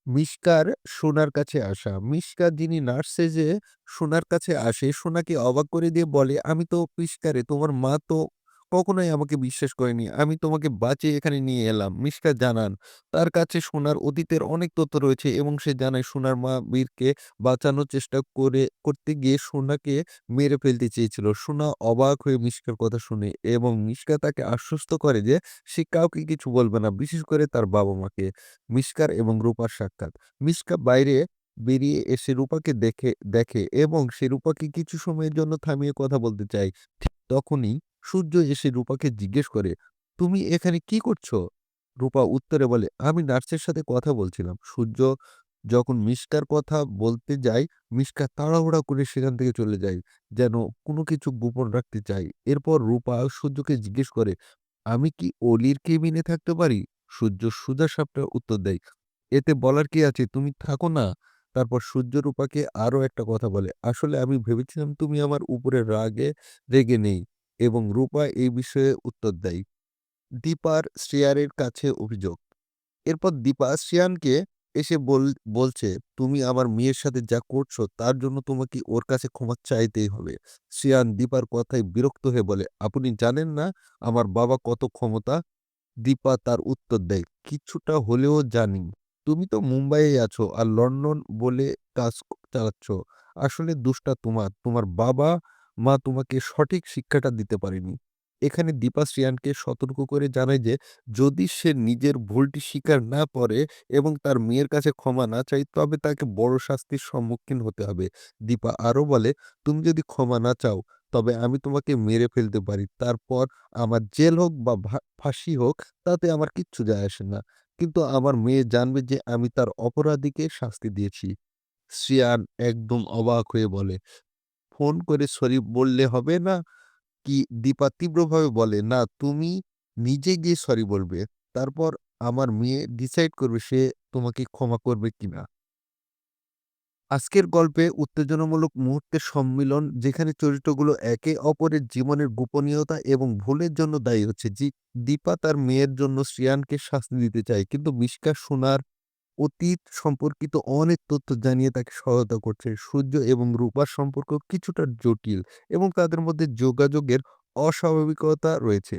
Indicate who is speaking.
Speaker 1: মিশকার সোনার কাছে আসা। মিশকা যিনি নার্স সেজে সোনার কাছে আসে, সোনাকে অবাক করে দিয়ে বলে, "আমি তো মিশকা তোমার মা তো কখনোই আমাকে বিশ্বাস করেনি। আমি তোমাকে বাঁচিয়ে এখানে নিয়ে এলাম।" মিশকা জানান, তার কাছে সোনার অতীতের অনেক তথ্য রয়েছে এবং সে জানায় সোনার মা বীরকে বাঁচানোর চেষ্টা করতে গিয়ে সোনাকে মেরে ফেলতে চেয়েছিল। সোনা অবাক হয়ে মিশকার কথা শুনে এবং মিশকা তাকে আশ্বস্ত করে যে সে কাউকে কিছু বলবে না, বিশেষ করে তার বাবা-মাকে। মিশকার এবং রূপার সাক্ষাৎ। মিশকা বাইরে বেরিয়ে এসে রূপাকে দেখে এবং সে রূপাকে কিছু সময়ের জন্য থামিয়ে কথা বলতে চায়। ঠিক তখনই সূর্য এসে রূপাকে জিজ্ঞেস করে, "তুমি এখানে কি করছো?" রূপা উত্তরে বলে, "আমি নার্সের সাথে কথা বলছিলাম।" সূর্য যখন মিশকার কথা বলতে যায়, মিশকা তাড়াহুড়া করে সেখান থেকে চলে যায়, যেন কোনো কিছু গোপন রাখতে চায়। এরপর রূপা সূর্যকে জিজ্ঞেস করে, "আমি কি অলির কেবিনে থাকতে পারি?" সূর্য সোজাসাপটা উত্তর দেয়, "এতে বলার কি আছে? তুমি থাকো না।" তারপর সূর্য রূপাকে আরো একটা কথা বলে, "আসলে আমি ভেবেছিলাম তুমি আমার উপরে রেগে নেই।" এবং রূপা এই বিষয়ে উত্তর দেয়। দীপার শ্রেয়ারের কাছে অভিযোগ। এরপর দীপা শ্রেয়ানকে এসে বলছে, "তুমি আমার মেয়ের সাথে যা করছো তার জন্য তোমাকে ওর কাছে ক্ষমা চাইতেই হবে।" শ্রেয়ান দীপার কথায় বিরক্ত হয়ে বলে, "আপনি জানেন না আমার বাবা কত ক্ষমতা?" দীপা তার উত্তর দেয়, "কিছুটা হলেও জানি। তুমি তো মুম্বাইয়ে আছো আর লন্ডন বলে কাজ চালাচ্ছ। আসলে দোষটা তোমার। তোমার বাবা-মা তোমাকে সঠিক শিক্ষাটা দিতে পারেনি।" এখানে দীপা শ্রেয়ানকে সতর্ক করে জানায় যে যদি সে নিজের ভুলটি স্বীকার না করে এবং তার মেয়ের কাছে ক্ষমা না চায় তবে তাকে বড় শাস্তির সম্মুখীন হতে হবে। দীপা আরো বলে, "তুমি যদি ক্ষমা না চাও তবে আমি তোমাকে মেরে ফেলতে পারি। তারপর আমার জেল হোক বা ফাঁসি হোক তাতে আমার কিচ্ছু যায় আসে না। কিন্তু আমার মেয়ে জানবে যে আমি তার অপরাধীকে শাস্তি দিয়েছি।" শ্রেয়ান একদম অবাক হয়ে বলে, "ফোন করে সরি বললে হবে না কি?" দীপা তীব্রভাবে বলে, "না, তুমি নিজে গিয়ে সরি বলবে। তারপর আমার মেয়ে ডিসাইড করবে সে তোমাকে ক্ষমা করবে কিনা।" আজকের গল্পে উত্তেজনামূলক মুহূর্তের সম্মিলন যেখানে চরিত্রগুলো একে অপরের জীবনের গোপনীয়তা এবং ভুলের জন্য দায়ী হচ্ছে। দীপা তার মেয়ের জন্য শ্রেয়ানকে শাস্তি দিতে চায়, কিন্তু মিশকা সোনার অতীত সম্পর্কিত অনেক তথ্য জানিয়ে তাকে সহায়তা করছে। সূর্য এবং রূপার সম্পর্ক কিছুটা জটিল এবং তাদের মধ্যে যোগাযোগের অস্বাভাবিকতা রয়েছে।